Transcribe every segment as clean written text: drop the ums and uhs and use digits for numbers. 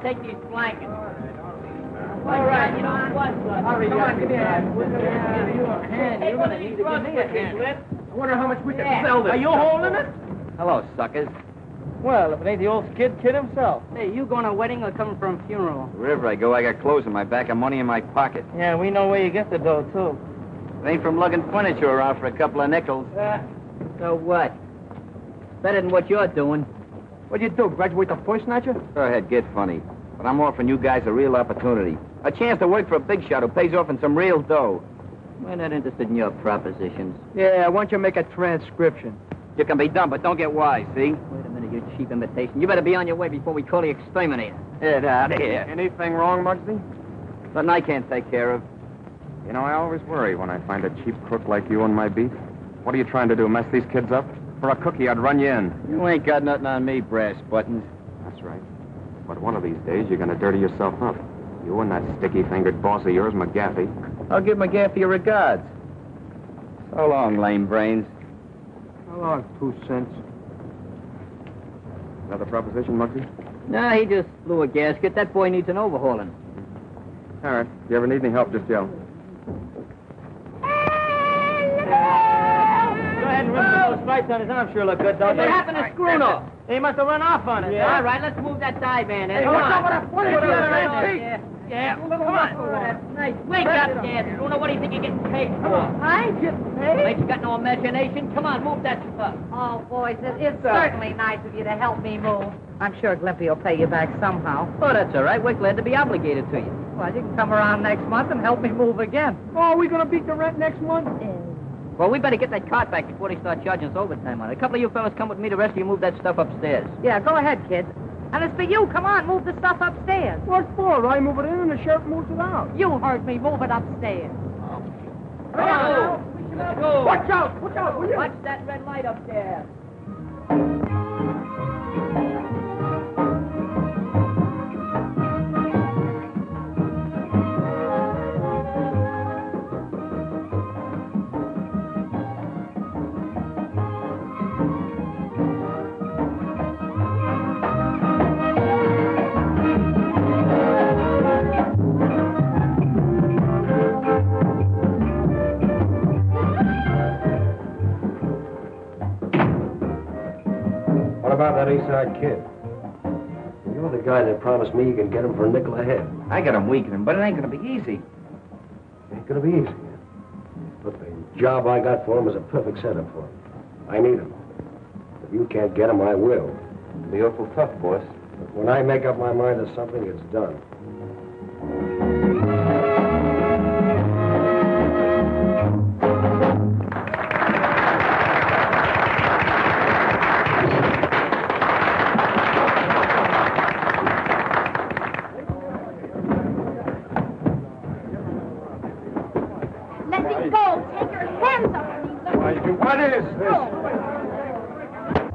take these blankets. All right, you know what? Hurry up. Give me a hand. Give you a hand. You're going to need to give me a hand. I wonder how much we can sell this. Are you holding it? Hello, suckers. Well, if it ain't the old kid himself. Hey, you going to a wedding or coming from a funeral? Wherever I go, I got clothes in my back and money in my pocket. Yeah, we know where you get the dough, too. It ain't from lugging furniture around for a couple of nickels. So what? Better than what you're doing. What'd you do, graduate the voice snatcher? Go ahead, get funny. But I'm offering you guys a real opportunity. A chance to work for a big shot who pays off in some real dough. We're not interested in your propositions. Yeah, I want you to make a transcription. You can be dumb, but don't get wise, see? Wait a minute, you cheap imitation. You better be on your way before we call the exterminator. Get out of here. Anything wrong, Muggsy? Something I can't take care of. You know, I always worry when I find a cheap crook like you on my beat. What are you trying to do, mess these kids up? For a cookie, I'd run you in. You ain't got nothing on me, brass buttons. That's right. But one of these days, you're going to dirty yourself up. You and that sticky-fingered boss of yours, McGaffey. I'll give McGaffey your regards. So long, lame brains. How long? 2 cents. Another proposition, Muggsy? Nah, he just blew a gasket. That boy needs an overhauling. All right. If you ever need any help, just yell. Go ahead and rip those stripes on his arm. Sure look good, don't What happened to Screwno? He must have run off on it. Yeah. All right, let's move that divan in. Hey, Come what's on. up with that funny Let's with get the it red on. feet? Yeah, come on. That's nice. Wake up, Dad. Screwno, what do you think you're getting paid for? I get paid? Ain't you got no imagination? Come on, move that stuff. Oh, boys, it's certainly nice of you to help me move. I'm sure Glimpy will pay you back somehow. Oh, that's all right. We're glad to be obligated to you. Well, you can come around next month and help me move again. Oh, are we going to beat the rent next month? Well, we better get that cart back before they start charging us overtime on it. A couple of you fellas come with me. The rest of you move that stuff upstairs. Yeah, go ahead, kids. And it's for you. Come on, move the stuff upstairs. What for? I move it in and the sheriff moves it out. You heard me. Move it upstairs. Go. Let's go. Watch out! Watch out, will you? Watch that red light up there. What about that Eastside kid? You're the guy that promised me you can get him for a nickel a head. I got him weakening, but it ain't gonna be easy. Ain't gonna be easy. But the job I got for him is a perfect setup for him. I need him. If you can't get him, I will. It'll be awful tough, boss. But when I make up my mind to something, it's done. Let me go. Take your hands off me. What is this?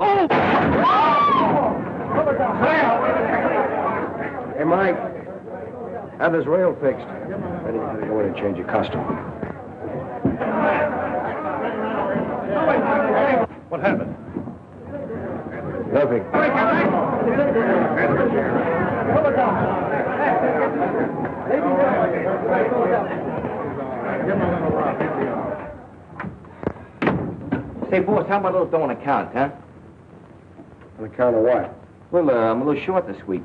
Oh! Hey, Mike. Have this rail fixed. Then you gotta go in and change your costume. What happened? Nothing. Say, boss, how about a little dough on account, huh? On account of what? Well, I'm a little short this week.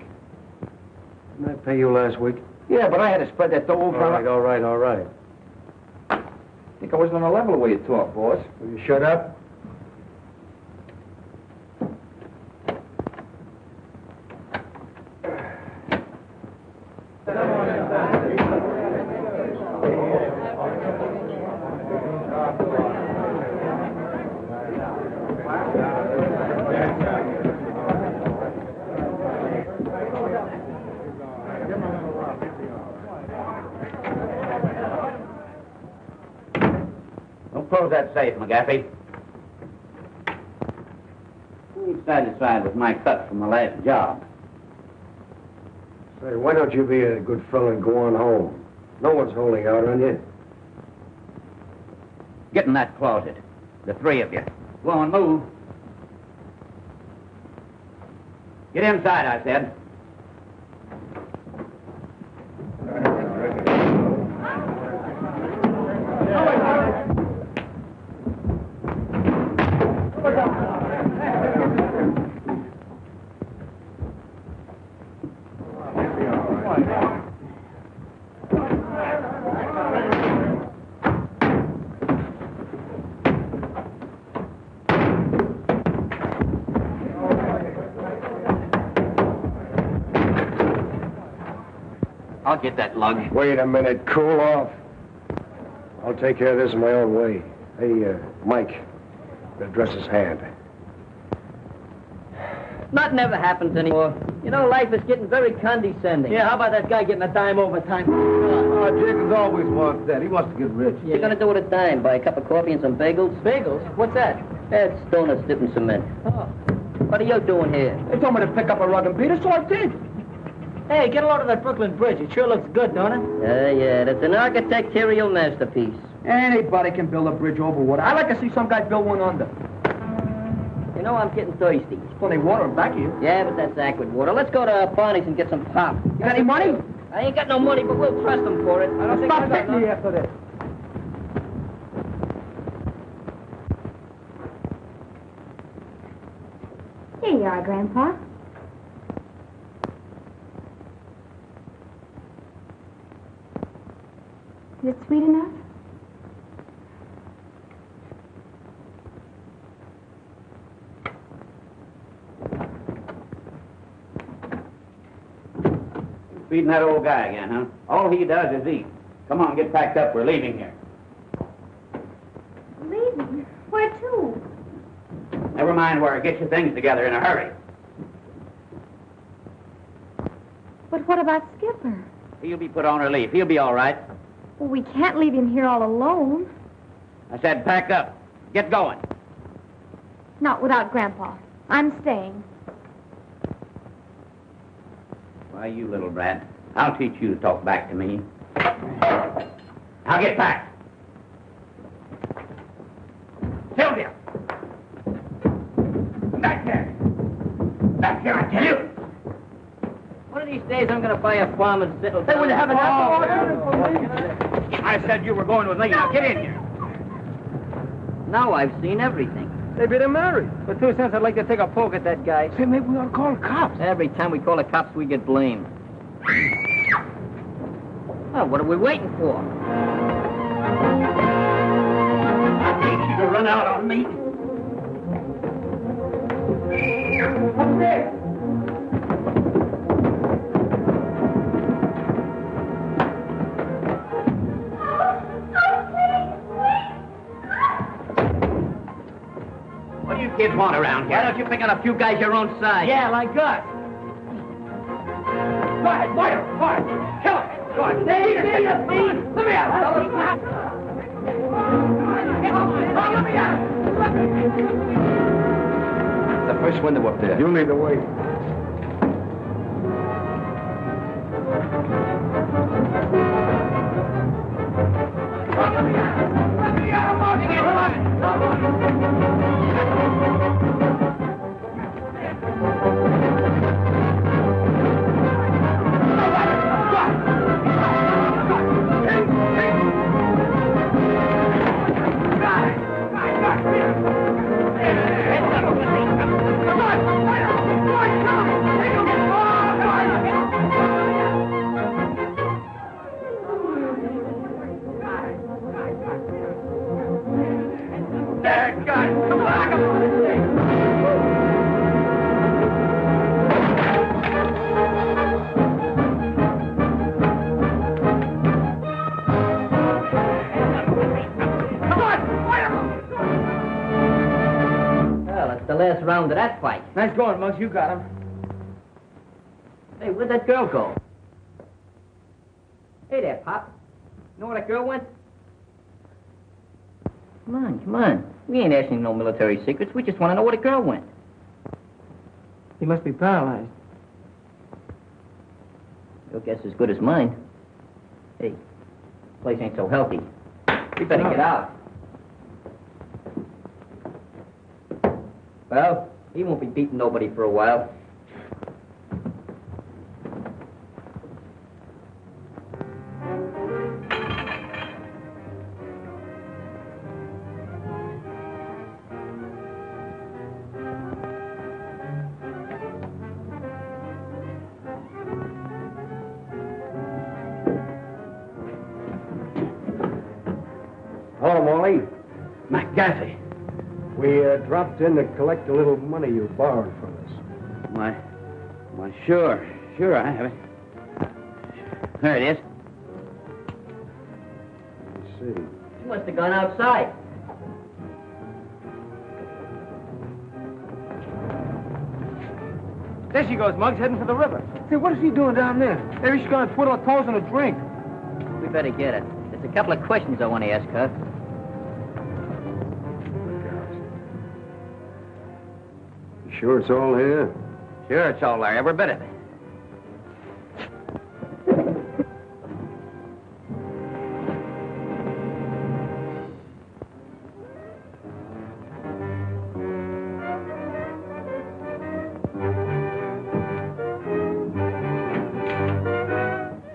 Didn't I pay you last week? Yeah, but I had to spread that dough over. All right. I think I wasn't on the level the way you talk, boss. Will you shut up? Don't close that safe, McGaffey. You ain't satisfied with my cut from the last job. Say, why don't you be a good fellow and go on home? No one's holding out on you. Get in that closet. The three of you. Go on, move. Get inside, I said. I'll get that lug. Wait a minute. Cool off. I'll take care of this in my own way. Hey, Mike, address his hand. Nothing ever happens anymore. You know, life is getting very condescending. Yeah, how about that guy getting a dime overtime? Jacobs always wants that. He wants to get rich. What you gonna do with a dime? Buy a cup of coffee and some bagels? Bagels? What's that? That's donuts dipped in cement. Oh. What are you doing here? They told me to pick up a rug and beat it, so I did. Hey, get a load of that Brooklyn Bridge. It sure looks good, don't it? Yeah, that's an architectural masterpiece. Anybody can build a bridge over water. I'd like to see some guy build one under. You know, I'm getting thirsty. There's plenty of water back here. Yeah, but that's aqua water. Let's go to Barney's and get some pop. You got any money? I ain't got no money, but we'll trust them for it. I don't think Stop hitting me after this. Here you are, Grandpa. Is it sweet enough? Feeding that old guy again, huh? All he does is eat. Come on, get packed up. We're leaving here. Leaving? Where to? Never mind where. Get your things together in a hurry. But what about Skipper? He'll be put on relief. He'll be all right. Well, we can't leave him here all alone. I said pack up. Get going. Not without Grandpa. I'm staying. Why, you little brat. I'll teach you to talk back to me. Now get back. Sylvia! Back there! Back here, I tell you! One of these days, I'm gonna buy a farm and settle down. Hey, will you have an apple? I said you were going with me. Now get in here. Now I've seen everything. They better marry. For 2 cents, I'd like to take a poke at that guy. Say, maybe we ought to call the cops. Every time we call the cops, we get blamed. Oh, what are we waiting for? I hate you to run out on me. Up there. What do you kids want around here? Why don't you pick on a few guys your own size? Yeah, like us. Go ahead, fire him, fire him. Kill him. Go on. Stay here, let me out. Let me out. The first window up there. You lead the way. Last round of that fight. Nice going, Muggs. You got him. Hey, where'd that girl go? Hey there, Pop. You know where that girl went? Come on. We ain't asking no military secrets. We just want to know where the girl went. He must be paralyzed. Your guess is as good as mine. Hey, place ain't so healthy. We better get out. Well, he won't be beating nobody for a while. Morley. McGaffey. We dropped in to collect a little money you borrowed from us. Why, sure. Sure, I have it. There it is. Let's see. You must have gone outside. There she goes, Muggs, heading for the river. Hey, what is he doing down there? Maybe she's going to twiddle her toes in a drink. We better get it. There's a couple of questions I want to ask her. You sure it's all here? Sure, it's all there, every bit of it.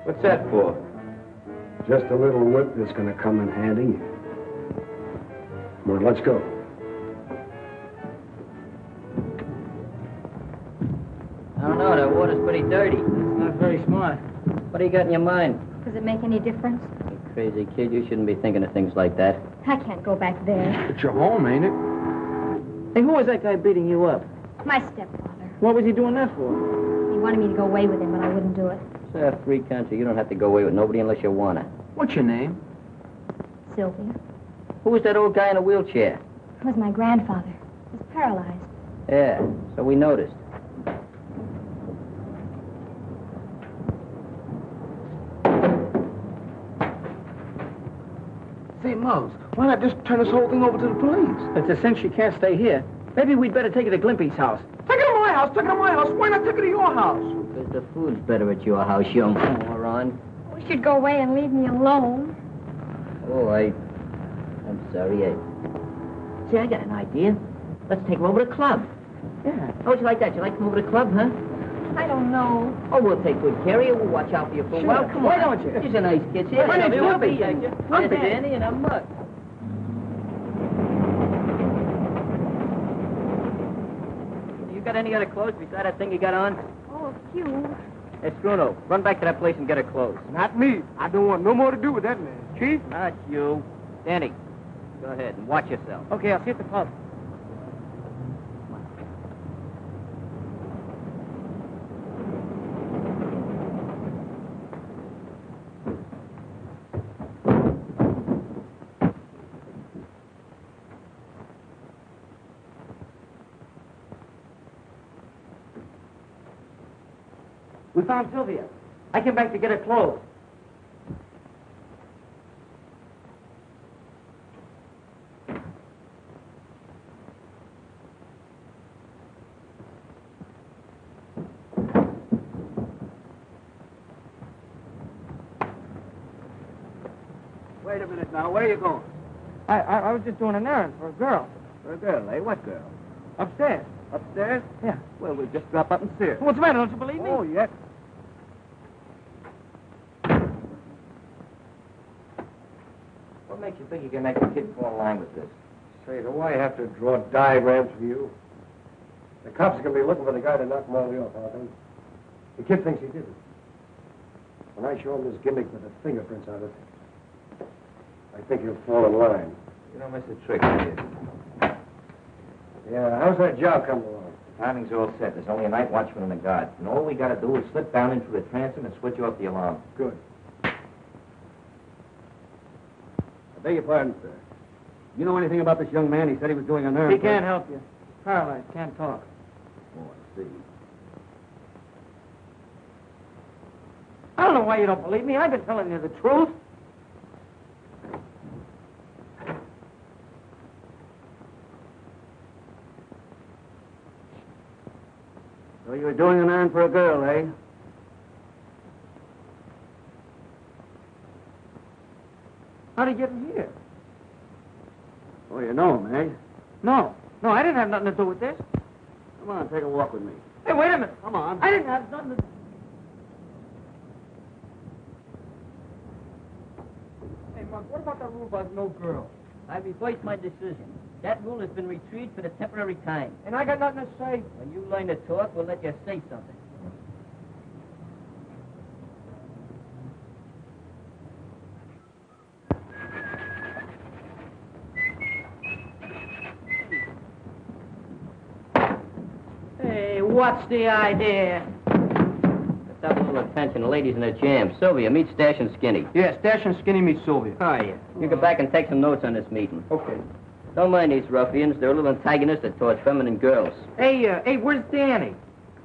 What's that for? Just a little whip that's going to come in handy. Come on, let's go. I don't know, that water's pretty dirty. It's not very smart. What do you got in your mind? Does it make any difference? You crazy kid, you shouldn't be thinking of things like that. I can't go back there. It's your home, ain't it? Hey, who was that guy beating you up? My stepfather. What was he doing that for? He wanted me to go away with him, but I wouldn't do it. It's a free country. You don't have to go away with nobody unless you want to. What's your name? Sylvia. Who was that old guy in a wheelchair? It was my grandfather. He was paralyzed. Yeah, so we noticed. Say, Muggs, why not just turn this whole thing over to the police? It's a cinch she can't stay here. Maybe we'd better take her to Glimpy's house. Take her to my house! Take her to my house! Why not take her to your house? Because the food's better at your house, young moron. We should go away and leave me alone. Oh, I'm sorry. See, I got an idea. Let's take her over to the club. Yeah. How'd you like that? You like to come over to the club, huh? I don't know. Oh, we'll take good care of you. We'll watch out for you for a while. Come Why on. don't you? She's a nice kid. See, My name's Lumpy. Lumpy. Danny and I'm Mutt. You got any other clothes besides that thing you got on? Oh, a few. Hey, Bruno, run back to that place and get her clothes. Not me. I don't want no more to do with that man. Chief? Not you. Danny, go ahead and watch yourself. Okay, I'll see you at the club. We found Sylvia. I came back to get her clothes. Wait a minute now. Where are you going? I was just doing an errand for a girl. For a girl, eh? What girl? Upstairs. Upstairs? Yeah. Well, we'll just drop up and see her. What's the matter? Don't you believe me? Oh, yes. What makes you think you can make a kid fall in line with this? Say, do I have to draw diagrams for you? The cops are going to be looking for the guy that knocked Morley off, aren't they? The kid thinks he did it. When I show him this gimmick with the fingerprints on it, I think he'll fall in line. You don't miss a trick, do you? Yeah, how's that job coming along? The timing's all set. There's only a night watchman and a guard. And all we got to do is slip down into the transom and switch off the alarm. Good. I beg your pardon, sir. You know anything about this young man? He said he was doing an errand. He can't help you. Paralyzed, can't talk. Oh, I see. I don't know why you don't believe me. I've been telling you the truth. So you were doing an errand for a girl, eh? How'd he get in here? Oh, you know him, eh? No, I didn't have nothing to do with this. Come on, take a walk with me. Hey, wait a minute. Come on. I didn't have nothing to... Hey, Mark, what about that rule about no girl? I reversed my decision. That rule has been retrieved for the temporary time. And I got nothing to say. When you learn to talk, we'll let you say something. what's the idea? Let's have a little attention. The ladies in the jam. Sylvia, meet Stash and Skinny. Yeah, Stash and Skinny meet Sylvia. Oh, yeah. You go back and take some notes on this meeting. Okay. Don't mind these ruffians. They're a little antagonistic towards feminine girls. Hey, where's Danny?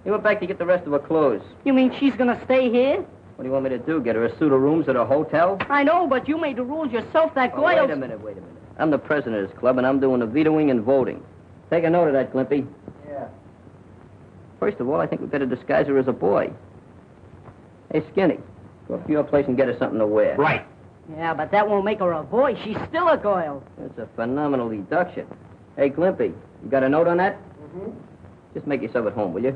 He went back to get the rest of her clothes. You mean she's gonna stay here? What do you want me to do? Get her a suit of rooms at a hotel? I know, but you made the rules yourself. That Oh, girl. wait a minute. I'm the president of this club, and I'm doing the vetoing and voting. Take a note of that, Glimpy. Yeah. First of all, I think we better disguise her as a boy. Hey, Skinny, go up to your place and get her something to wear. Right. Yeah, but that won't make her a boy. She's still a girl. That's a phenomenal deduction. Hey, Glimpy, you got a note on that? Mm-hmm. Just make yourself at home, will you?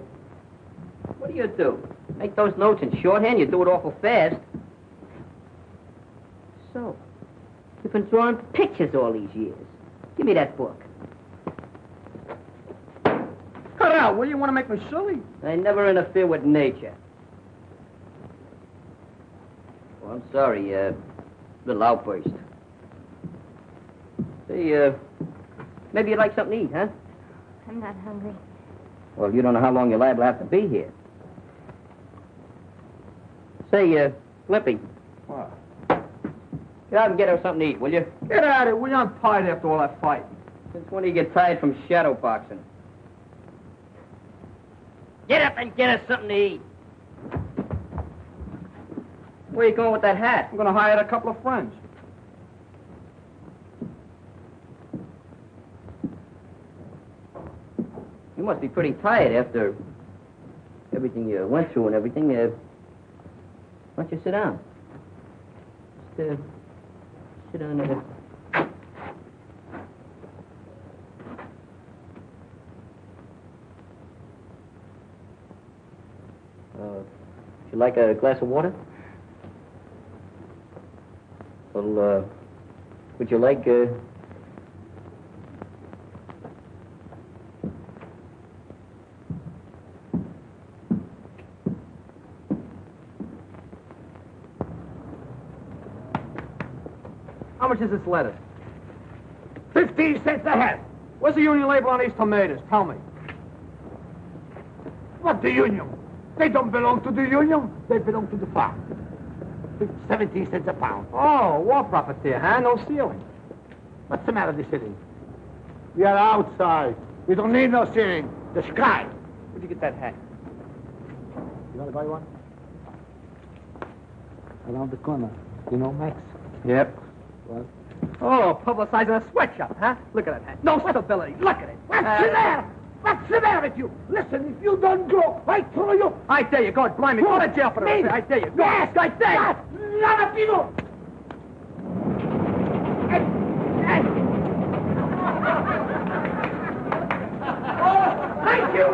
What do you do? Make those notes in shorthand? You do it awful fast. So, you've been drawing pictures all these years. Give me that book. Cut out, will you? Want to make me silly? I never interfere with nature. Well, I'm sorry, little outburst. Say, maybe you'd like something to eat, huh? I'm not hungry. Well, you don't know how long you're liable to have to be here. Say, Glimpy. What? Get out and get her something to eat, will you? Get out of it. We're not tired after all that fight. Since when do you get tired from shadow boxing? Get up and get us something to eat. Where you going with that hat? I'm going to hire a couple of friends. You must be pretty tired after everything you went through and everything. Why don't you sit down? Just, sit down there. Would you like a glass of water? Well, would you like, How much is this lettuce? 15 cents a head. Where's the union label on these tomatoes? Tell me. What, the union? They don't belong to the union. They belong to the farm. 17 cents a pound. Oh, war profiteer, huh? No ceiling. What's the matter with the ceiling? We are outside. We don't need no ceiling. The sky. Where'd you get that hat? You want to buy one? Around the corner. You know Max? Yep. What? Oh, publicizing a sweatshop, huh? Look at that hat. No stability. Look at it. What's the matter? What's the matter with you? Listen, if you don't go, I throw you. I dare you. God, blind me. Go to jail for Me? this. I dare you. Yes, I dare you. yes. None of you. Thank you.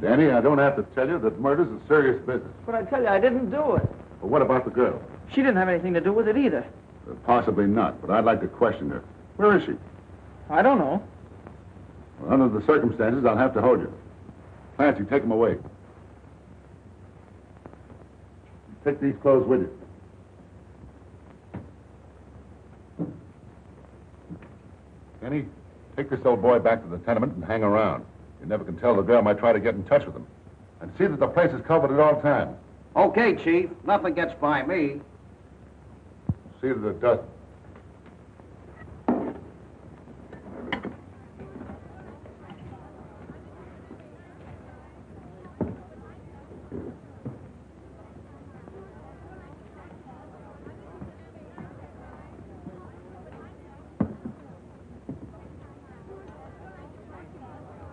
Danny, I don't have to tell you that murder's a serious business. But I tell you, I didn't do it. But what about the girl? She didn't have anything to do with it either. Possibly not, but I'd like to question her. Where is she? I don't know. Well, under the circumstances, I'll have to hold you. Clancy, take them away. Take these clothes with you. Kenny, take this old boy back to the tenement and hang around. You never can tell, the girl might try to get in touch with him. And see that the place is covered at all times. Okay, Chief. Nothing gets by me. See that it doesn't.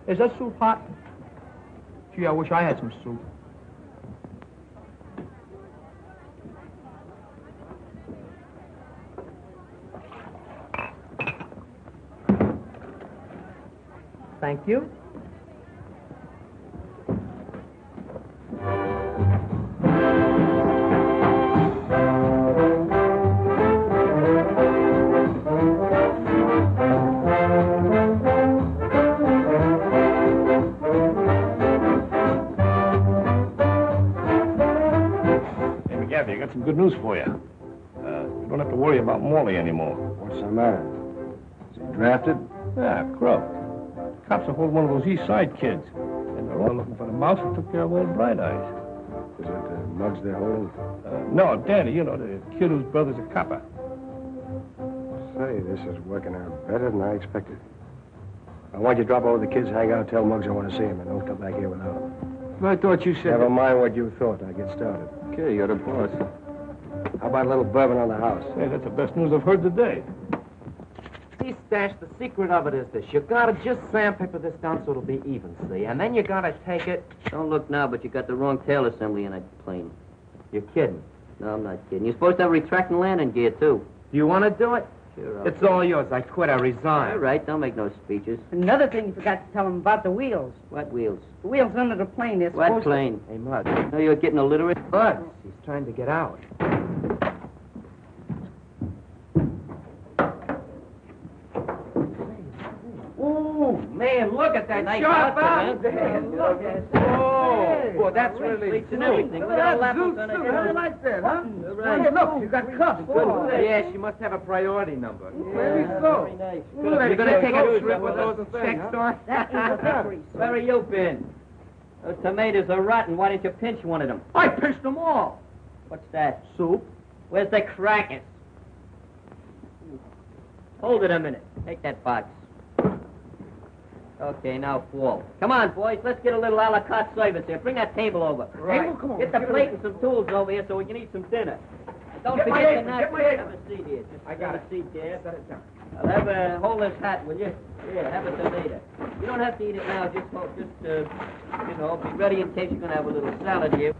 Is that soup hot? Gee, I wish I had some soup. Thank you. McGaffey, I got some good news for you. You don't have to worry about Morley anymore. What's the matter? Is he drafted? Yeah, croaked. cops are holding one of those East Side kids. And they're all looking for the mouse who took care of old Bright Eyes. Is it the Muggs they're holding? No, Danny, you know, the kid whose brother's a copper. Say, this is working out better than I expected. I want you to drop over the kids, hang out, tell Muggs I want to see him, and don't come back here without him. I thought you said... Never mind what you thought. I get started. Okay, you're the boss. How about a little bourbon on the house? Hey, that's the best news I've heard today. See, Stash, the secret of it is this. You gotta just sandpaper this down so it'll be even, see? And then you gotta take it... Don't look now, but you got the wrong tail assembly in that plane. You're kidding. No, I'm not kidding. You're supposed to have retracting landing gear, too. Do you want to do it? Sure, It's all yours. I quit. I resign. All right, don't make no speeches. Another thing you forgot to tell him about the wheels. What wheels? The wheels under the plane. They're What supposed plane? Hey, Muggs. No, you're getting illiterate. Muggs. He's trying to get out. Ooh, man, look at that Nice sharp outfit, out. man. Look at that. Oh, boy, that's really Pleats and cool. everything. Look at that lapels on it. How do you like that, huh? Right. Hey, look, you got cuffs. Yeah, she must have a priority number. Maybe so. Very nice. You're going to take a trip with those check store? That is a victory. Where have you been? Those tomatoes are rotten. Why didn't you pinch one of them? I pinched them all. What's that? Soup? Where's the crackers? Hold it a minute. Take that box. Okay, now fall. Come on, boys. Let's get a little a la carte service here. Bring that table over. Right. Table? Come on. Get the plate and some tools over here so we can eat some dinner. Don't Get my forget apron, to not get my apron. have a seat here. Just I got have it. a seat there. Set it down. I'll have a hold this hat, will you? Yeah, have it till later. You don't have to eat it now. Just you know, be ready in case you're gonna have a little salad here.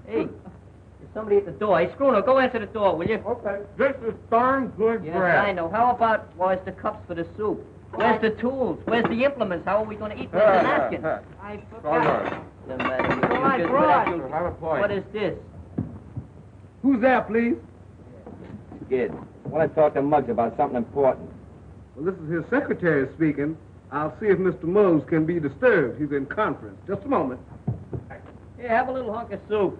Hey, there's somebody at the door. Hey, Scrooner, go answer the door, will you? Okay. This is darn good Yes, bread. I know. How about, where's the cups for the soup? Where's the tools? Where's the implements? How are we going to eat with the napkins? I Doesn't matter. You Well, I just brought. without you- Have a point. What is this? Who's there, please? Kid, I want to talk to Muggs about something important. Well, this is his secretary speaking. I'll see if Mr. Mose can be disturbed. He's in conference. Just a moment. Here, have a little hunk of soup.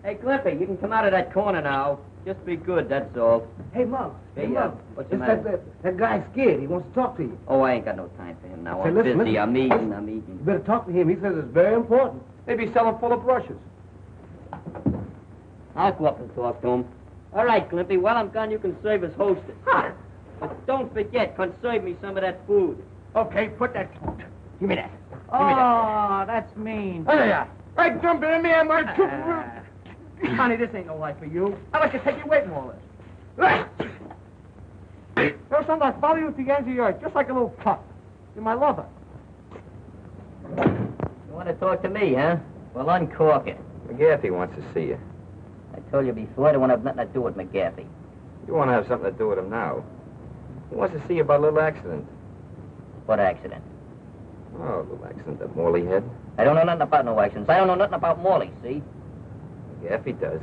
Hey, Glimpy, you can come out of that corner now. Just be good, that's all. Hey, Muggs. Hey, what's the It's matter? that guy's scared. He wants to talk to you. Oh, I ain't got no time for him now. Say, I'm listen, busy. listen. I'm eating. You better talk to him. He says it's very important. Maybe sell him full of brushes. I'll go up and talk to him. All right, Glimpy, while I'm gone, you can serve as hostess. But don't forget, conserve me some of that food. Okay, put that... Give me that. Oh, that's mean. Oh, yeah. Hey, jump in there, my... Honey, this ain't no life for you. I'd like to take you away from all this. There's something I follow you to the ends of your earth, just like a little pup. You're my lover. You want to talk to me, huh? Well, uncork it. McGaffey wants to see you. I told you before, I don't want to have nothing to do with McGaffey. You want to have something to do with him now. He wants to see you about a little accident. What accident? Oh, a little accident that Morley had. I don't know nothing about no accidents. I don't know nothing about Morley, see? McGaffey does.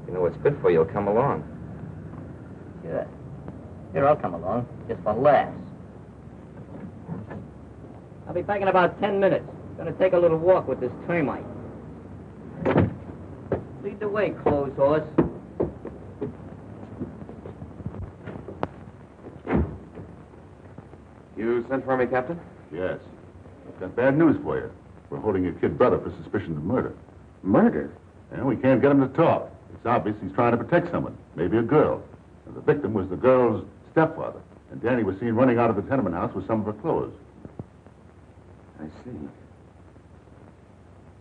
You know what's good for you, he'll come along. Sure. Here, I'll come along, just for laughs. I'll be back in about 10 minutes. Gonna take a little walk with this termite. Lead the way, clothes horse. You sent for me, Captain? Yes. I've got bad news for you. We're holding your kid brother for suspicion of murder. Murder? And we can't get him to talk. It's obvious he's trying to protect someone, maybe a girl. And the victim was the girl's stepfather. And Danny was seen running out of the tenement house with some of her clothes. I see.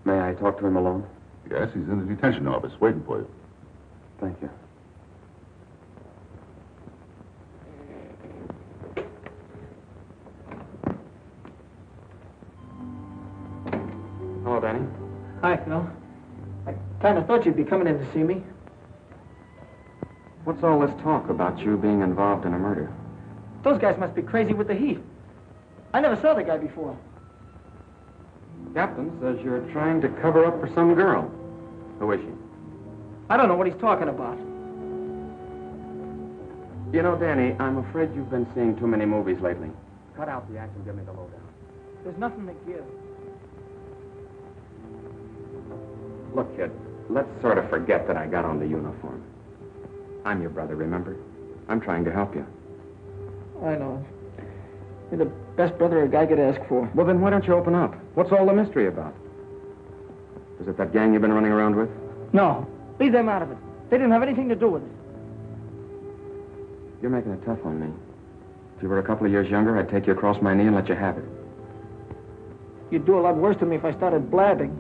May I talk to him alone? Yes, he's in the detention office waiting for you. Thank you. Hello, Danny. Hi, Phil. I kind of thought you'd be coming in to see me. What's all this talk about you being involved in a murder? Those guys must be crazy with the heat. I never saw the guy before. Captain says you're trying to cover up for some girl. Who is she? I don't know what he's talking about. You know, Danny, I'm afraid you've been seeing too many movies lately. Cut out the act and give me the lowdown. There's nothing to give. Look, kid, let's sort of forget that I got on the uniform. I'm your brother, remember? I'm trying to help you. I know. You're the best brother a guy could ask for. Well, then why don't you open up? What's all the mystery about? Is it that gang you've been running around with? No. Leave them out of it. They didn't have anything to do with it. You're making it tough on me. If you were a couple of years younger, I'd take you across my knee and let you have it. You'd do a lot worse to me if I started blabbing.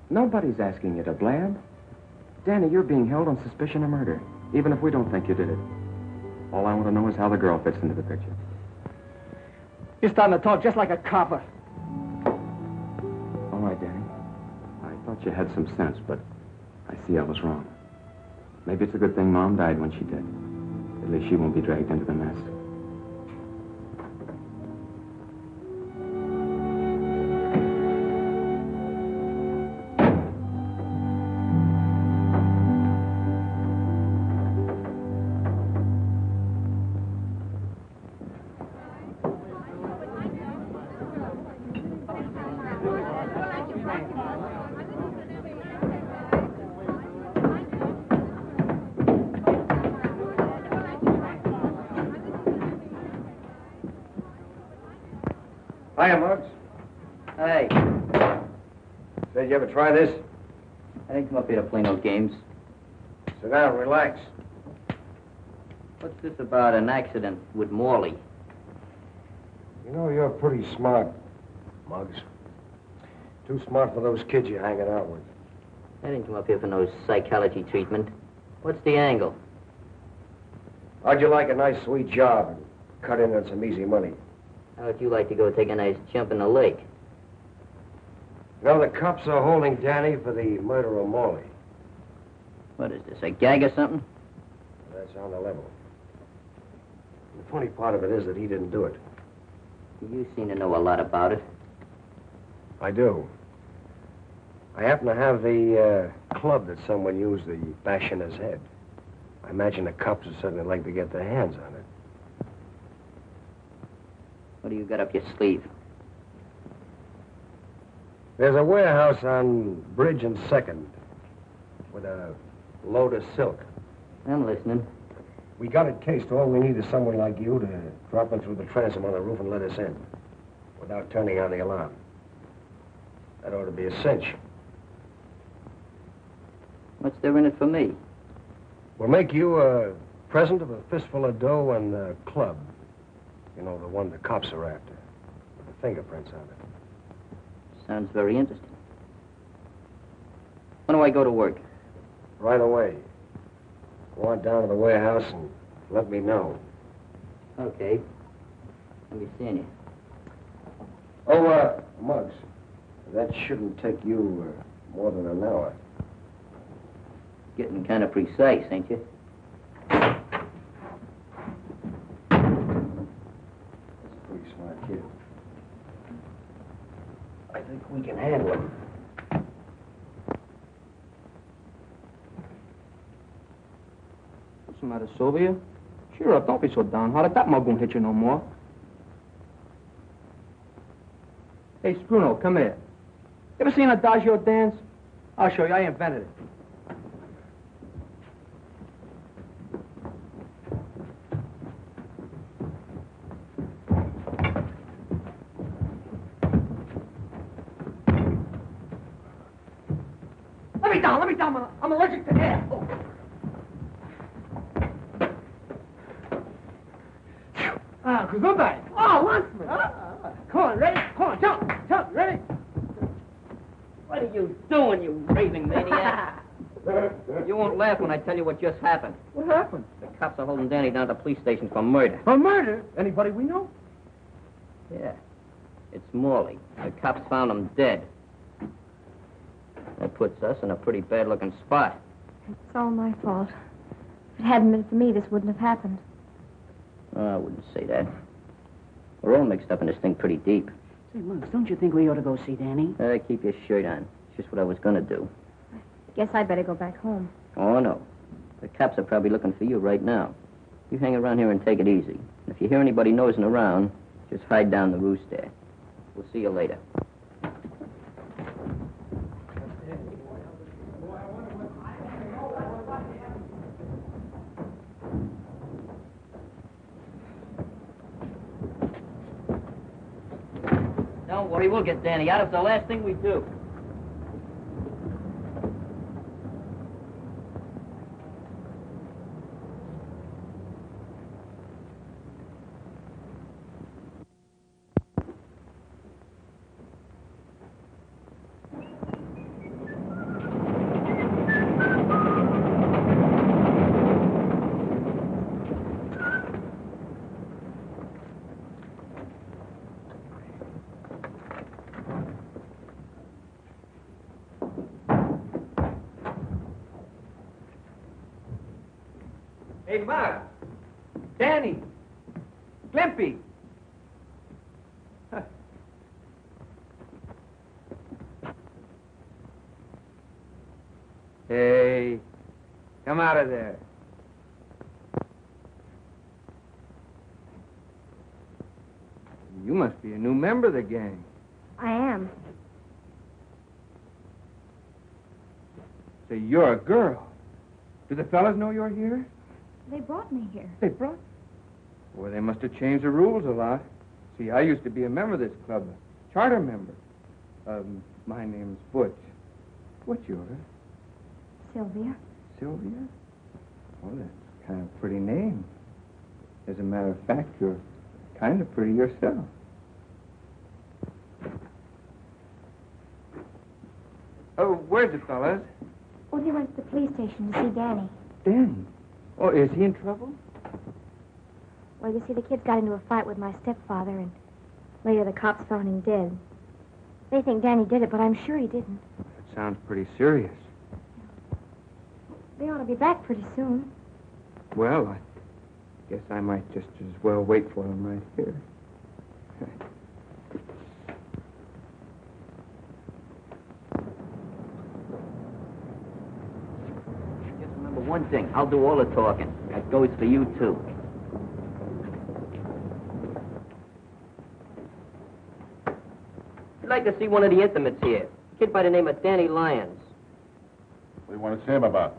Nobody's asking you to blab. Danny, you're being held on suspicion of murder, even if we don't think you did it. All I want to know is how the girl fits into the picture. You're starting to talk just like a copper. All right, Danny. I thought you had some sense, but I see I was wrong. Maybe it's a good thing Mom died when she did. At least she won't be dragged into the mess. Hiya, Muggs. Hey, Said you ever try this? I didn't come up here to play no games. Sit down, relax. What's this about an accident with Morley? You know, you're pretty smart, Muggs. Too smart for those kids you're hanging out with. I didn't come up here for no psychology treatment. What's the angle? How'd you like a nice, sweet job and cut in on some easy money? How would you like to go take a nice jump in the lake? You know, the cops are holding Danny for the murder of Morley. What is this, a gag or something? That's on the level. The funny part of it is that he didn't do it. You seem to know a lot about it. I do. I happen to have the club that someone used to bash in his head. I imagine the cops would certainly like to get their hands on it. What do you got up your sleeve? There's a warehouse on Bridge and 2nd with a load of silk. I'm listening. We got it cased. All we need is someone like you to drop in through the transom on the roof and let us in without turning on the alarm. That ought to be a cinch. What's there in it for me? We'll make you a present of a fistful of dough and the club. You know, the one the cops are after, with the fingerprints on it. Sounds very interesting. When do I go to work? Right away. Go on down to the warehouse and let me know. Okay. I'll be seeing you. Oh, Muggs, that shouldn't take you more than an hour. Getting kind of precise, ain't you? That's a pretty smart kid. I think we can handle him. What's the matter, Sylvia? Cheer up, don't be so downhearted. That mug won't hit you no more. Hey, Spruno, come here. You ever seen Adagio dance? I'll show you. I invented it. Let me down. I'm allergic to air. Oh. Goodbye. Oh, Lanceman. Come on, ready? Come on, jump, ready? What are you doing, you raving maniac? You won't laugh when I tell you what just happened. What happened? The cops are holding Danny down at the police station for murder. For murder? Anybody we know? Yeah. It's Morley. The cops found him dead. That puts us in a pretty bad-looking spot. It's all my fault. If it hadn't been for me, this wouldn't have happened. Oh, I wouldn't say that. We're all mixed up in this thing pretty deep. Say, Muggs, don't you think we ought to go see Danny? Keep your shirt on. It's just what I was gonna do. Guess I'd better go back home. Oh, no. The cops are probably looking for you right now. You hang around here and take it easy. And if you hear anybody nosing around, just hide down the roost there. We'll see you later. Don't worry, we'll get Danny out. It's the last thing we do. Hey, Mark. Danny. Glimpy. Hey, come out of there. You must be a new member of the gang. I am. So you're a girl. Do the fellas know you're here? They brought me here. They brought? Well, they must have changed the rules a lot. See, I used to be a member of this club, a charter member. My name's Butch. What's yours? Sylvia. Sylvia? Oh, that's kind of a pretty name. As a matter of fact, you're kind of pretty yourself. Oh, where's the fellas? Oh, they went to the police station to see Danny. Danny? Oh, is he in trouble? Well, you see, the kids got into a fight with my stepfather, and later the cops found him dead. They think Danny did it, but I'm sure he didn't. That sounds pretty serious. They ought to be back pretty soon. Well, I guess I might just as well wait for them right here. Just remember one thing. I'll do all the talking. That goes for you, too. I'd like to see one of the intimates here. A kid by the name of Danny Lyons. What do you want to see him about?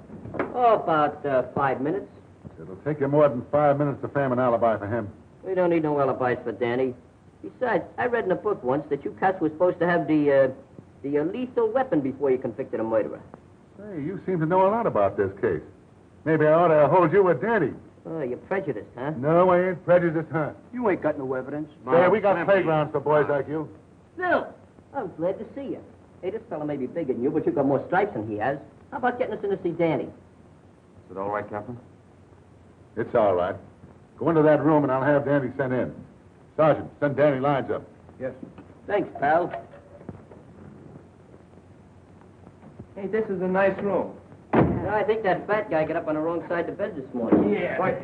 Oh, about 5 minutes. It'll take you more than 5 minutes to frame an alibi for him. We don't need no alibis for Danny. Besides, I read in a book once that you cats were supposed to have the lethal weapon before you convicted a murderer. Say, you seem to know a lot about this case. Maybe I ought to hold you with Danny. Oh, you're prejudiced, huh? No, I ain't prejudiced, huh? You ain't got no evidence. Yeah, we got playgrounds for boys like you. Phil, I'm glad to see you. Hey, this fella may be bigger than you, but you've got more stripes than he has. How about getting us in to see Danny? Is it all right, Captain? It's all right. Go into that room and I'll have Danny sent in. Sergeant, send Danny Lyons up. Yes. Thanks, pal. Hey, this is a nice room. I think that fat guy got up on the wrong side of the bed this morning. Yeah. Right.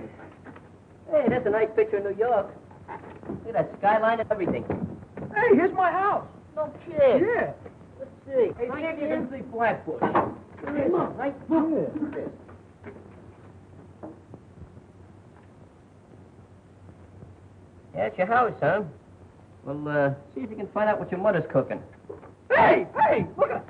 Hey, that's a nice picture of New York. Look at that skyline and everything. Hey, here's my house. No kid. Yeah. Let's see. Hey, see if you can see Flatbush. Come on, right? Yeah. Yeah, it's your house, huh? Well, see if you can find out what your mother's cooking. Hey, look at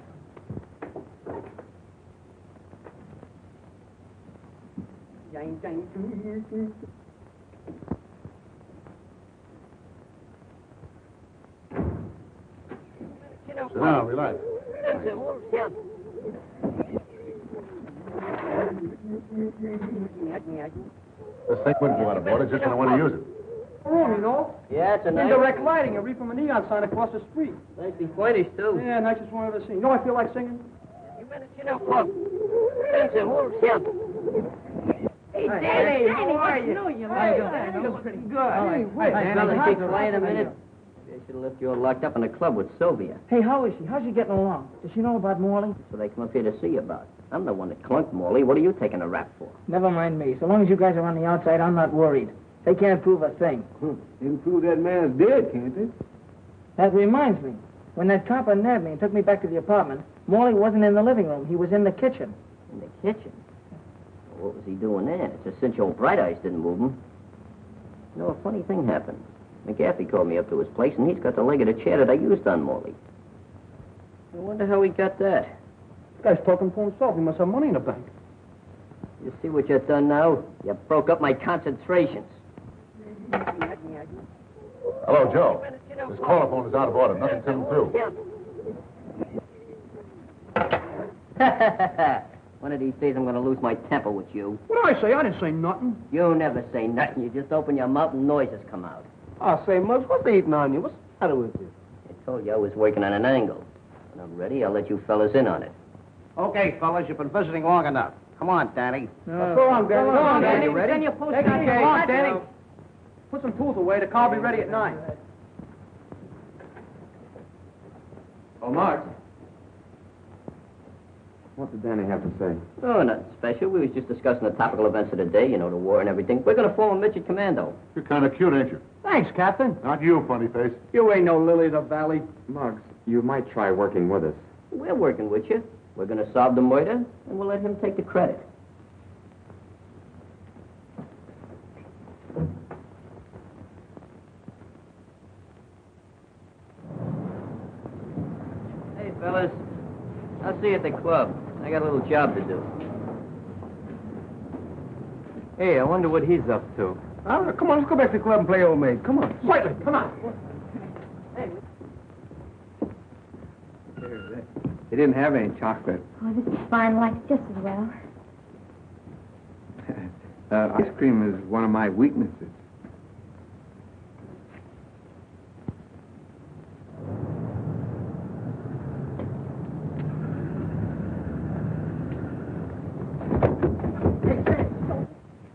Sit down, relax. This thing wouldn't go out of order just when I want to use it. room, you know. Yeah, it's a nice... Indirect lighting, a read from a neon sign across the street. Nicely pointish, too. Yeah, nicest one I've ever seen. You know I feel like singing? Hey, Danny, how are you? You look pretty good. Hey, wait. Hey, fellas, keep quiet a minute. They should have left you all locked up in a club with Sylvia. Hey, how is she? How's she getting along? Does she know about Morley? That's what they come up here to see you about. I'm the one that clunked Morley. What are you taking a rap for? Never mind me. So long as you guys are on the outside, I'm not worried. They can't prove a thing. They can prove that man's dead, can't they? That reminds me. When that copper nabbed me and took me back to the apartment, Morley wasn't in the living room. He was in the kitchen. In the kitchen? Well, what was he doing there? It's a cinch old Bright Eyes didn't move him. You know, a funny thing happened. McGaffey called me up to his place, and he's got the leg of the chair that I used on Morley. I wonder how he got that. This guy's talking for himself. He must have money in the bank. You see what you've done now? You broke up my concentrations. Hello, Joe. This telephone is out of order. Nothing's coming through. One of these days I'm going to lose my temper with you. What did I say? I didn't say nothing. You never say nothing. You just open your mouth and noises come out. Oh, say, Muggs, what's eating on you? What's the matter with you? I told you I was working on an angle. When I'm ready, I'll let you fellas in on it. Okay, fellas, you've been visiting long enough. Come on, Danny. Go on, Danny. Go on, Danny. Ready? Send your post Take out it here. easy. Come on, Danny. Put some tools away. The car will be ready at 9. Oh, Mark. What did Danny have to say? Oh, nothing special. We was just discussing the topical events of the day, you know, the war and everything. We're going to form a midget commando. You're kind of cute, ain't you? Thanks, Captain. Not you, funny face. You ain't no lily of the valley. Muggs, you might try working with us. We're working with you. We're going to solve the murder, and we'll let him take the credit. Hey, fellas. I'll see you at the club. I got a little job to do. Hey, I wonder what he's up to. Come on, let's go back to the club and play old maid. Come on. Slightly. Come on. They didn't have any chocolate. Oh, this is fine. Like it just as well. Ice cream is one of my weaknesses.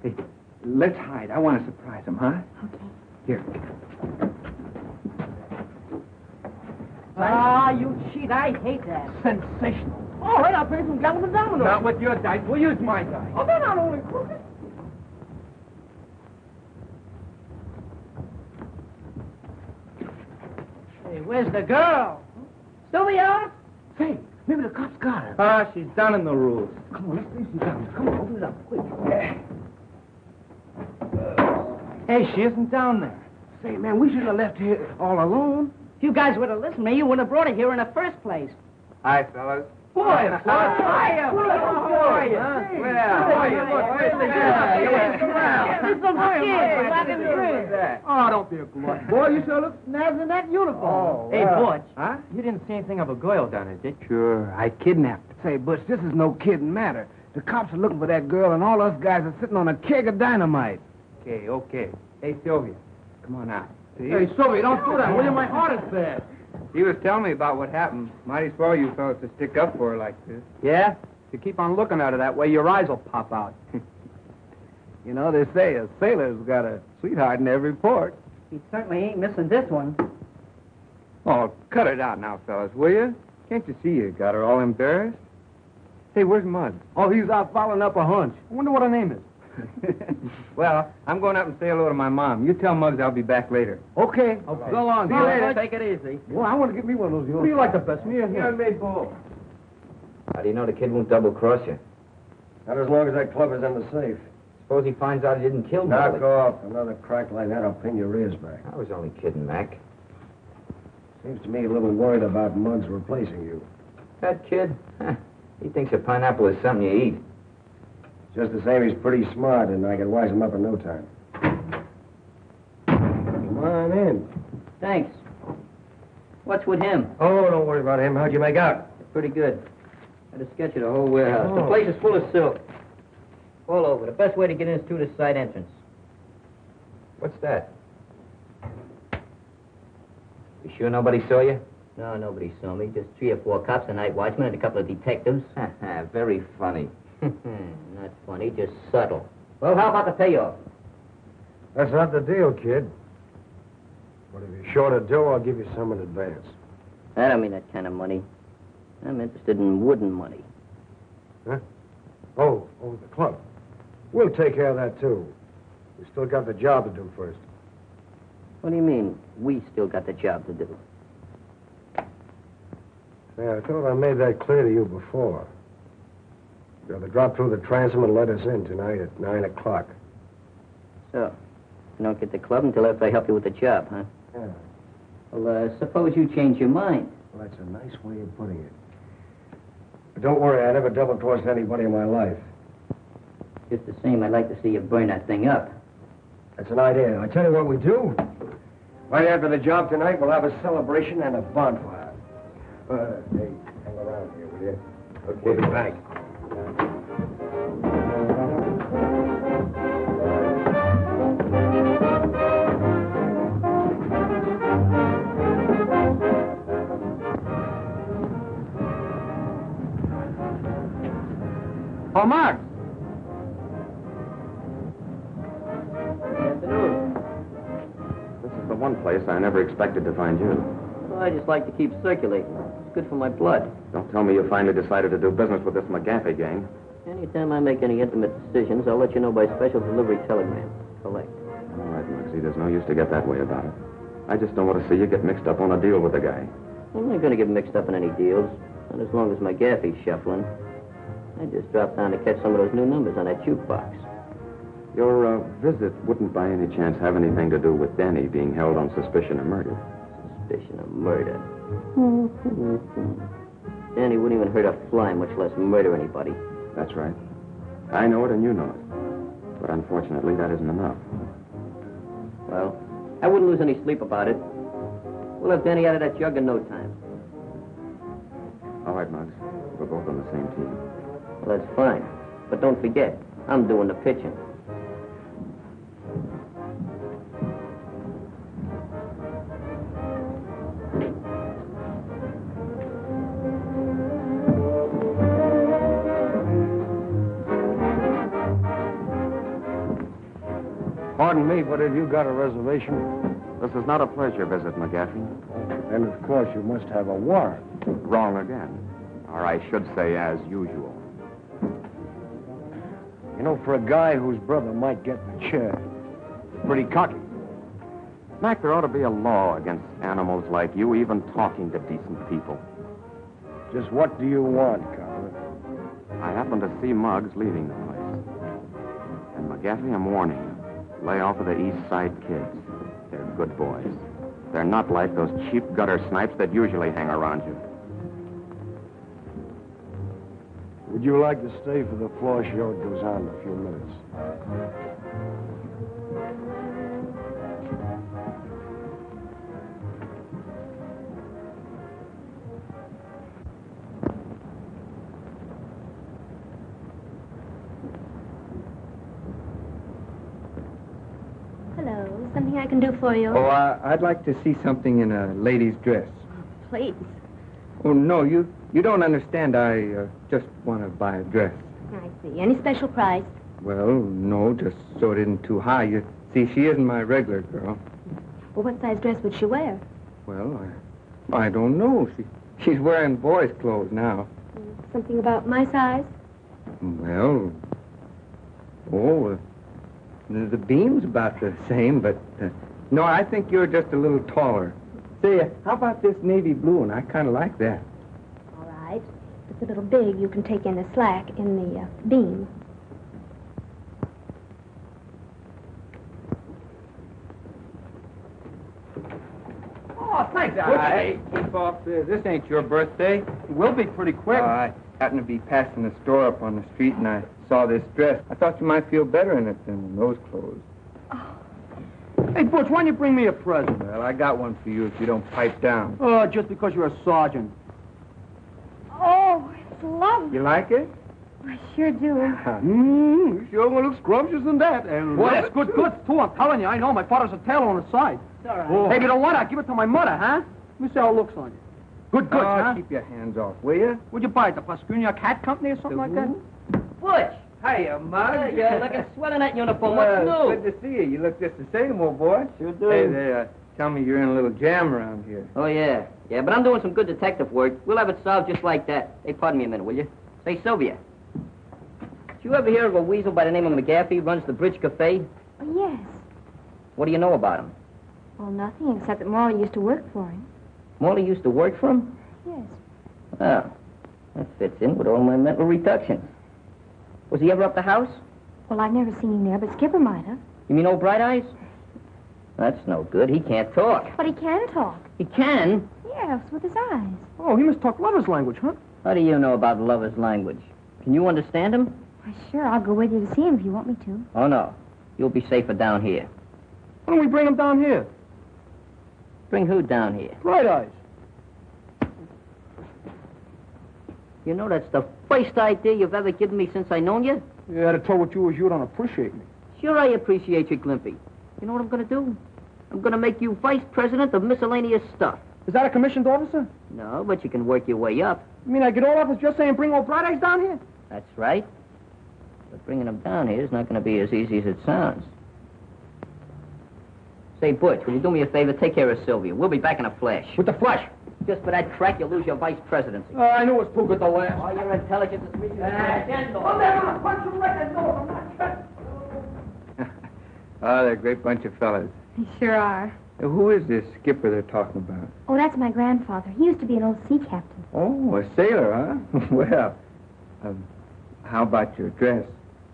Hey, let's hide. I want to surprise him, huh? Okay. Here. Ah, you cheat. I hate that. Sensational. All right, I'll play some galloping dominoes. Not with your dice. We'll use my dice. Oh, they're not only crooked. Hey, where's the girl? Sylvia? Say, maybe the cops got her. Ah, she's down in the rules. Come on, let's see if she's down there. Come on, open it up, quick. Hey, she isn't down there. Say, man, we shouldn't have left here all alone. If you guys would have listened to me, you wouldn't have brought her here in the first place. Hi, fellas. Boy, Hiya. How are you? Oh, don't be a glutton. Boy, you sure look nice in that uniform. Oh, Hey, Butch. Huh? You didn't see anything of a girl down there, did you? Sure, I kidnapped her. Say, Butch, this is no kidding matter. The cops are looking for that girl, and all us guys are sitting on a keg of dynamite. Okay. Hey, Sylvia, come on out. Hey, Sylvia, don't do that, will you? My heart is bad. He was telling me about what happened. Mighty swell you fellas to stick up for her like this. Yeah? If you keep on looking at her that way, your eyes will pop out. You know, they say a sailor's got a sweetheart in every port. He certainly ain't missing this one. Oh, cut it out now, fellas, will you? Can't you see you got her all embarrassed? Hey, where's Mud? Oh, he's out following up a hunch. I wonder what her name is. Well, I'm going up and say hello to my mom. You tell Muggs I'll be back later. Okay. So long. See you later. Take it easy. Well, I want to get me one of those. Who do you like the best, me or him? How do you know the kid won't double-cross you? Not as long as that club is in the safe. Suppose he finds out he didn't kill Knock off. Another crack like that, I'll pin your ears back. I was only kidding, Mac. Seems to me a little worried about Muggs replacing you. That kid? He thinks a pineapple is something you eat. Just the same, he's pretty smart, and I can wise him up in no time. Come on in. Thanks. What's with him? Oh, don't worry about him. How'd you make out? Pretty good. Had a sketch of the whole warehouse. The place is full of silk. All over. The best way to get in is through the side entrance. What's that? You sure nobody saw you? No, nobody saw me. Just 3 or 4 cops, a night watchman, and a couple of detectives. Very funny. Not funny, just subtle. Well, how about the payoff? That's not the deal, kid. But if you're short of dough, I'll give you some in advance. I don't mean that kind of money. I'm interested in wooden money. Huh? Oh, the club. We'll take care of that, too. We still got the job to do first. What do you mean, we still got the job to do? Yeah, I thought I made that clear to you before. You're to drop through the transom and let us in tonight at 9 o'clock. So, you don't get the club until after I help you with the job, huh? Yeah. Well, suppose you change your mind. Well, that's a nice way of putting it. But don't worry, I never double-crossed anybody in my life. Just the same, I'd like to see you burn that thing up. That's an idea. I tell you what we do. Right after the job tonight, we'll have a celebration and a bonfire. Hey, hang around here, will you? Okay. We'll be back. Oh, Mark. Good afternoon. This is the one place I never expected to find you. Well, I just like to keep circulating. It's good for my blood. Don't tell me you finally decided to do business with this McGaffey gang. Anytime I make any intimate decisions, I'll let you know by special delivery telegram. Collect. All right, Muggsy, there's no use to get that way about it. I just don't want to see you get mixed up on a deal with the guy. I'm not going to get mixed up in any deals. Not as long as McGaffey's shuffling. I just dropped down to catch some of those new numbers on that jukebox. Your visit wouldn't by any chance have anything to do with Danny being held on suspicion of murder. Suspicion of murder. Danny wouldn't even hurt a fly, much less murder anybody. That's right. I know it and you know it. But unfortunately, that isn't enough. Well, I wouldn't lose any sleep about it. We'll have Danny out of that jug in no time. All right, Muggs. We're both on the same team. Well, that's fine. But don't forget, I'm doing the pitching. Pardon me, but have you got a reservation? This is not a pleasure visit, McGaffey. And of course you must have a warrant. Wrong again. Or I should say, as usual. You know, for a guy whose brother might get in the chair, pretty cocky. Mac, there ought to be a law against animals like you even talking to decent people. Just what do you want, Cobbler? I happened to see Muggs leaving the place. And McGaffey, I'm warning you. Lay off of the East Side kids. They're good boys. They're not like those cheap gutter snipes that usually hang around you. Would you like to stay for the floor show? It goes on in a few minutes. Hello. Something I can do for you? Oh, I'd like to see something in a lady's dress. Please. Oh, no, you don't understand. I just want to buy a dress. I see. Any special price? Well, no, just so it isn't too high. You see, she isn't my regular girl. Well, what size dress would she wear? Well, I don't know. She's wearing boys' clothes now. Something about my size? Well, the beam's about the same, but no, I think you're just a little taller. Say, how about this navy blue one? I kind of like that. All right. If it's a little big, you can take in the slack in the beam. Oh, thanks. Hey, keep off this. This ain't your birthday. It will be pretty quick. I happened to be passing the store up on the street, and I saw this dress. I thought you might feel better in it than those clothes. Hey, Butch, why don't you bring me a present? Well, I got one for you if you don't pipe down. Oh, just because you're a sergeant. Oh, it's lovely. You like it? I sure do. You sure will look scrumptious in that. And boy, that's good goods, too. I'm telling you, I know. My father's a tailor on the side. It's all right. Oh. Hey, if you don't want it, I'll give it to my mother, huh? Let me see how it looks on you. Good goods, huh? Keep your hands off, will you? Where'd you buy it? The Pascunia Cat Company or something like that? Butch! Hiya, Mug. You're looking swell in that uniform. What's new? Good to see you. You look just the same, old boy. Sure do. Hey, they tell me you're in a little jam around here. Oh, yeah. Yeah, but I'm doing some good detective work. We'll have it solved just like that. Hey, pardon me a minute, will you? Say, Sylvia. Did you ever hear of a weasel by the name of McGaffey runs the Bridge Cafe? Oh, yes. What do you know about him? Well, nothing except that Morley used to work for him. Morley used to work for him? Yes. Oh, that fits in with all my mental reductions. Was he ever up the house? Well, I've never seen him there, but Skipper might have. You mean old Bright Eyes? That's no good. He can't talk. But he can talk. He can? Yes, with his eyes. Oh, he must talk lover's language, huh? How do you know about lover's language? Can you understand him? Why, sure, I'll go with you to see him if you want me to. Oh, no. You'll be safer down here. Why don't we bring him down here? Bring who down here? Bright Eyes. You know that's the first idea you've ever given me since I known you? Yeah, to tell what you was, you don't appreciate me. Sure I appreciate you, Glimpy. You know what I'm gonna do? I'm gonna make you vice president of miscellaneous stuff. Is that a commissioned officer? No, but you can work your way up. You mean I get all off with just saying bring old Bright Eyes down here? That's right. But bringing him down here is not gonna be as easy as it sounds. Say, Butch, will you do me a favor? Take care of Sylvia. We'll be back in a flash. With the flash? Just for that crack, you'll lose your vice presidency. I knew it was too good to last. Oh, your intelligence is reaching the agenda. I'm never punch you right in the nose. I'm not shut. Oh, they're a great bunch of fellas. They sure are. Who is this skipper they're talking about? Oh, that's my grandfather. He used to be an old sea captain. Oh, a sailor, huh? Well, how about your dress?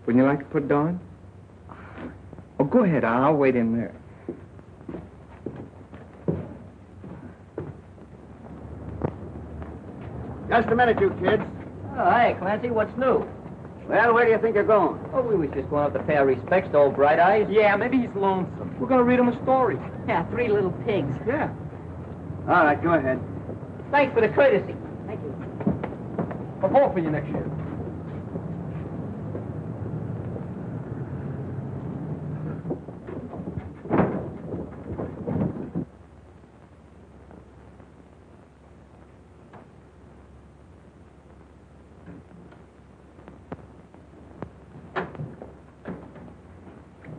Wouldn't you like to put it on? Oh, go ahead. I'll wait in there. Just a minute, you kids. Oh, hey, Clancy, what's new? Well, where do you think you're going? Oh, we was just going up to pay our respects to old Bright Eyes. Yeah, maybe he's lonesome. We're gonna read him a story. Yeah, 3 little pigs. Yeah. All right, go ahead. Thanks for the courtesy. Thank you. I'll vote for you next year.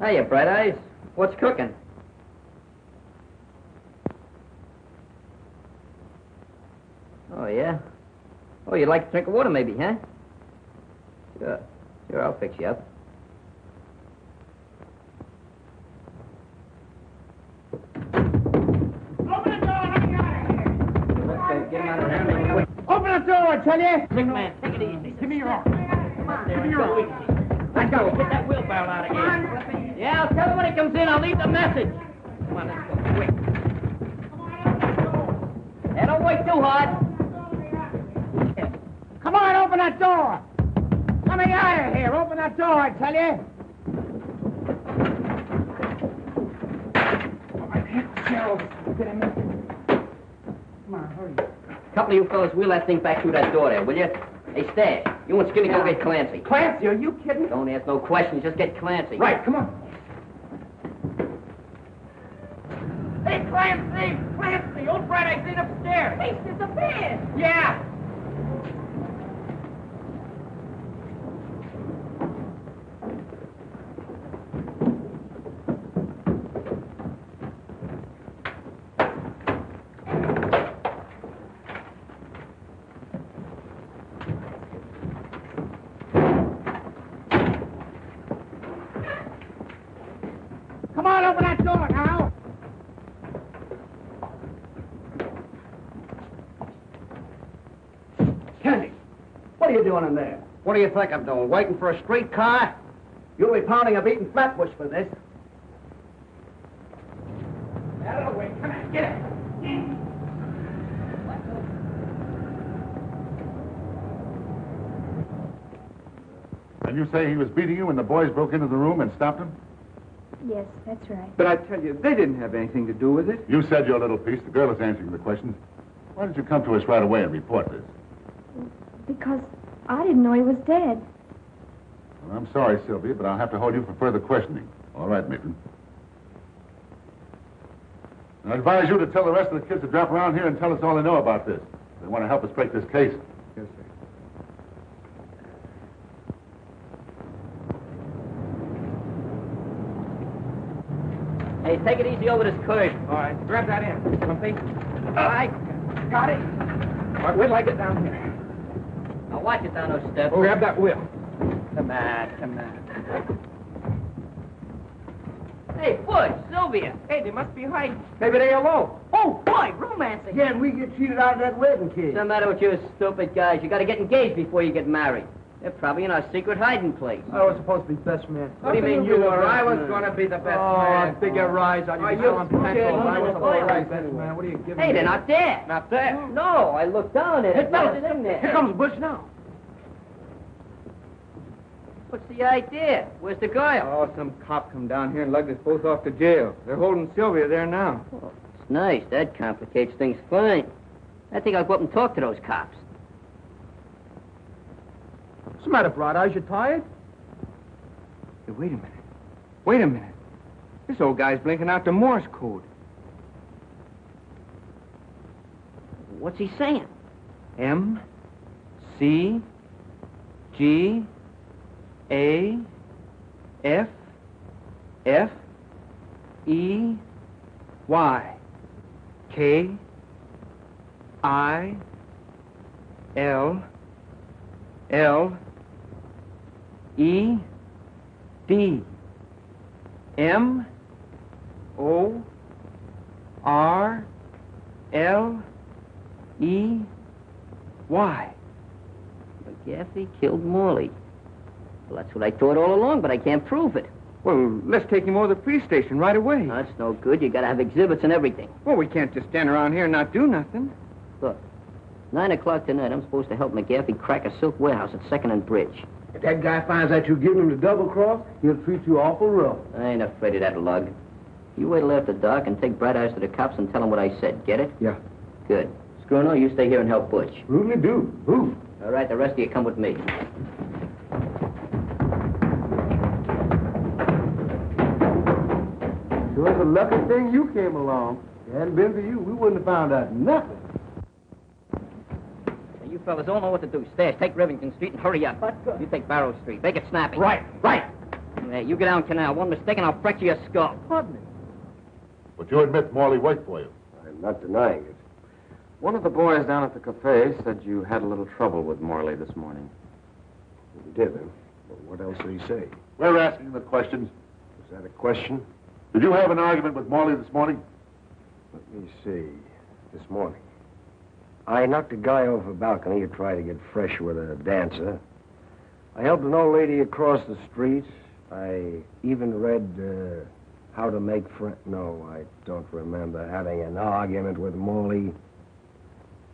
Hiya, Bright Eyes. What's cooking? Oh, yeah? Oh, you'd like a drink of water, maybe, huh? Sure. Sure, I'll fix you up. Open the door, let me out of here. Get him out of there. Open the door, I tell you. Big man, take it easy. Give me your arm. Come on, Give me your arm. Let's go. Get that wheelbarrow out of here. Yeah, I'll tell him when he comes in. I'll leave the message. Come on, let's go quick. Hey, don't wait too hard. Come on, open that door. Let me out of here. Open that door, I tell you. Get him in. Come on, hurry. Couple of you fellas wheel that thing back through that door there, will you? Hey, Stash, you and Skinny go get Clancy. Clancy, are you kidding? Don't ask no questions, just get Clancy. Right, come on. Hey, Clancy! Clancy! Old Bright Eyes ain't upstairs! He's disappeared! Yeah. Come on, open that door now. Kenny, what are you doing in there? What do you think I'm doing? Waiting for a streetcar? You'll be pounding a beaten flatbush for this. Out of the way. Come on, get it. And you say he was beating you when the boys broke into the room and stopped him? Yes, that's right. But I tell you, they didn't have anything to do with it. You said your little piece. The girl is answering the questions. Why did you come to us right away and report this? Because I didn't know he was dead. Well, I'm sorry, Sylvia, but I'll have to hold you for further questioning. All right, Maitland. I advise you to tell the rest of the kids to drop around here and tell us all they know about this. They want to help us break this case. Yes, sir. Hey, take it easy over this curve. All right, grab that in. Clumpy. All right. Got it. All right, wait till I get down here. Now watch it down those steps. Oh, grab that wheel. Come on, come on. Hey, Butch, Sylvia. Hey, they must be hiding. Maybe they're alone. Oh, boy, romancing. Yeah, and we get cheated out of that wedding cake. What's the matter with you stupid guys? You got to get engaged before you get married. They're probably in our secret hiding place. I was supposed to be best man. What do you mean you were? I was going to be the best man. Oh, bigger rise on you. you kidding? I was the best man. What are you giving Hey, me? they're not there. Not there. No, I looked down at it. It's in there. Here comes Bush now. What's the idea? Where's the girl? Oh, some cop come down here and lugged us both off to jail. They're holding Sylvia there now. Oh, Nice. That complicates things fine. I think I'll go up and talk to those cops. What's the matter, Bright Eyes? You tired? Hey, wait a minute. Wait a minute. This old guy's blinking out the Morse code. What's he saying? M, C, G, A, F, F, E, Y, K, I, L, L, E, D, M, O, R, L, E, Y. McGaffey killed Morley. Well, that's what I thought all along, but I can't prove it. Well, let's take him over to the police station right away. That's no good. You gotta have exhibits and everything. Well, we can't just stand around here and not do nothing. Look, 9 o'clock tonight, I'm supposed to help McGaffey crack a silk warehouse at 2nd and Bridge. If that guy finds out you giving him the double cross, he'll treat you awful rough. I ain't afraid of that lug. You wait till after dark and take Bright Eyes to the cops and tell them what I said. Get it? Yeah. Good. Scruno, you stay here and help Butch. Really do. Move. All right, the rest of you come with me. Sure, it's a lucky thing you came along. If it hadn't been for you, we wouldn't have found out nothing. Now, you fellas all know what to do. Stash, take Rivington Street and hurry up. You take Barrow Street. Make it snappy. Right. Yeah, you get down Canal. One mistake and I'll fracture your skull. Pardon me. But you admit Morley worked for you. I'm not denying it. One of the boys down at the cafe said you had a little trouble with Morley this morning. We did, huh? But what else did he say? We're asking the questions. Is that a question? Did you have an argument with Morley this morning? Let me see. This morning. I knocked a guy off a balcony who tried to get fresh with a dancer. I helped an old lady across the street. I even read How to Make Friends. No, I don't remember having an argument with Morley.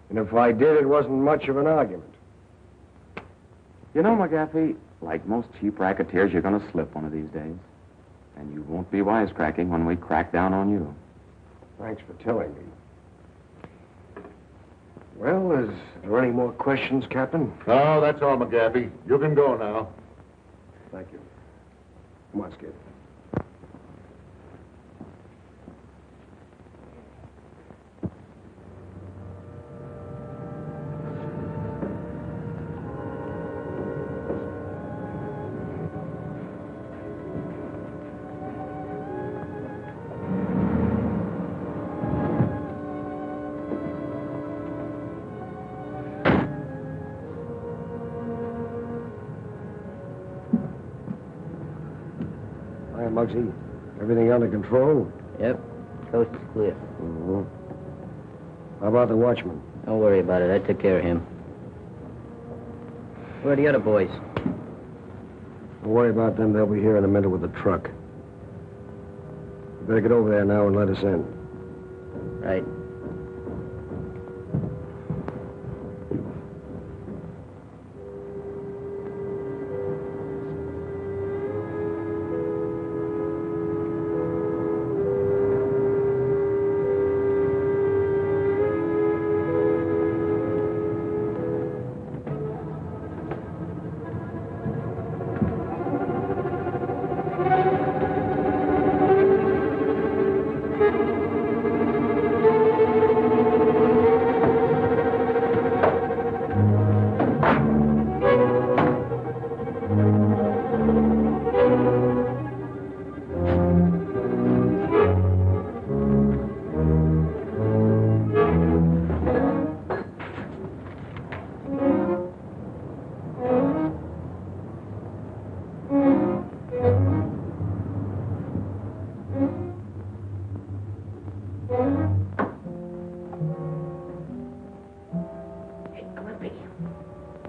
And if I did, it wasn't much of an argument. You know, McGaffey, like most cheap racketeers, you're going to slip one of these days. And you won't be wisecracking when we crack down on you. Thanks for telling me. Well, is there any more questions, Captain? No, that's all, McGaffey. You can go now. Thank you. Come on, Skip. Muggsy, everything under control? Yep. Coast is clear. Mm-hmm. How about the watchman? Don't worry about it. I took care of him. Where are the other boys? Don't worry about them. They'll be here in a minute with the truck. You better get over there now and let us in. Right.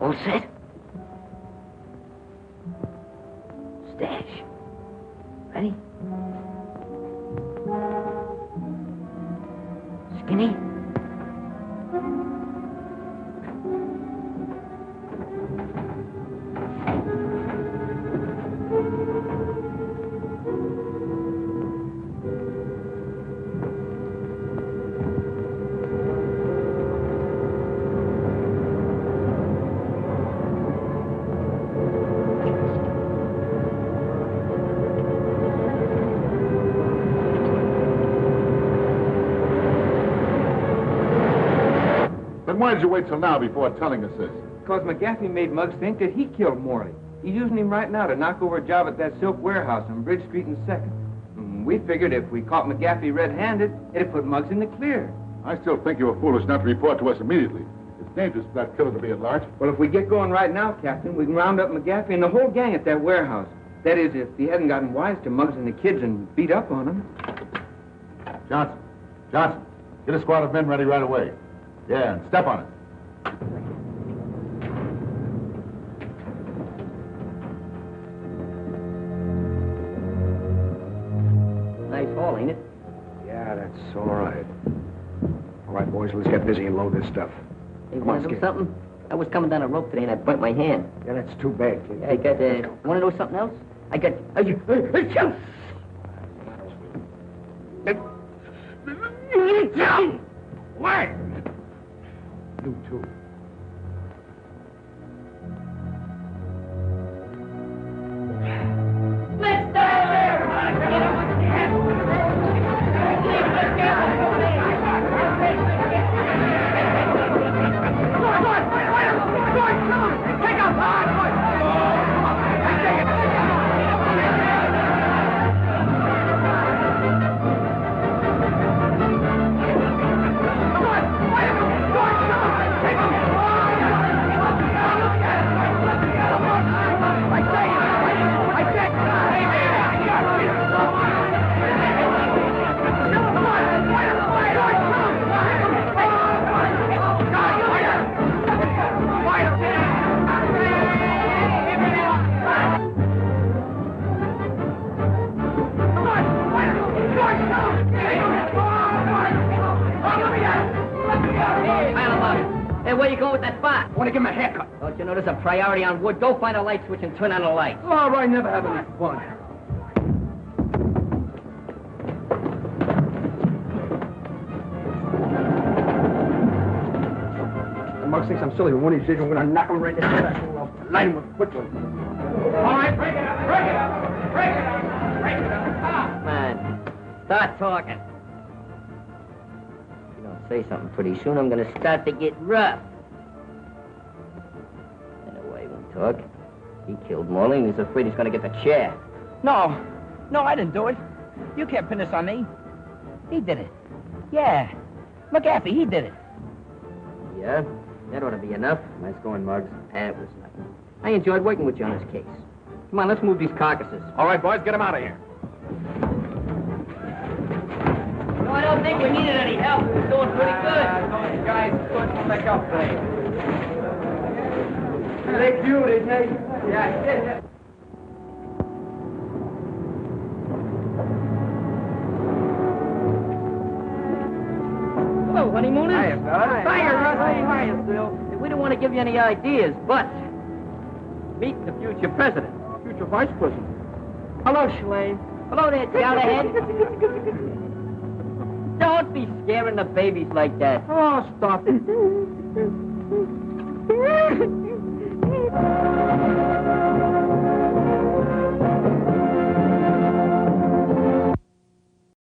All set? Stash. Ready? Skinny? Then why did you wait till now before telling us this? Because McGaffey made Muggs think that he killed Morley. He's using him right now to knock over a job at that silk warehouse on Bridge Street and 2nd. We figured if we caught McGaffey red-handed, it'd put Muggs in the clear. I still think you were foolish not to report to us immediately. It's dangerous for that killer to be at large. Well, if we get going right now, Captain, we can round up McGaffey and the whole gang at that warehouse. That is, if he hadn't gotten wise to Muggs and the kids and beat up on them. Johnson, get a squad of men ready right away. Yeah, and step on it. Nice haul, ain't it? Yeah, that's all right. All right, boys, let's get busy and load this stuff. Hey, Come want on, to know Skip. something? I was coming down a rope today and I burnt my hand. Yeah, that's too bad, kid. I got, want to know something else? I got, What? You too. Hey, where you going with that box? I want to give him a haircut. Don't you know there's a priority on wood? Go find a light switch and turn on the light. All right, never have any fun. The Muggs thinks I'm silly. One of these days, I'm going to knock him right in the head. I'll light him with quickly. All right, break it up, break it up, break it up, break it up. Man, start talking. If you don't say something pretty soon, I'm going to start to get rough. Anyway, he won't talk. He killed Morley and he's afraid he's going to get the chair. No, I didn't do it. You can't pin this on me. He did it. Yeah. McGaffey, he did it. Yeah? That ought to be enough. Nice going, Muggs. That was nothing. I enjoyed working with you on this case. Come on, let's move these carcasses. All right, boys, get him out of here. No, I don't think we needed any help. We're doing pretty good. Those guys couldn't make up for it. They cute, didn't they? Yeah. Hello, honeymooners. Hiya, bud. Hiya, Russ. Hiya, Sil. We don't want to give you any ideas, but meet the future president. Future vice president. Hello, Shalane. Hello there, Jollyhead. Don't be scaring the babies like that. Oh, stop it.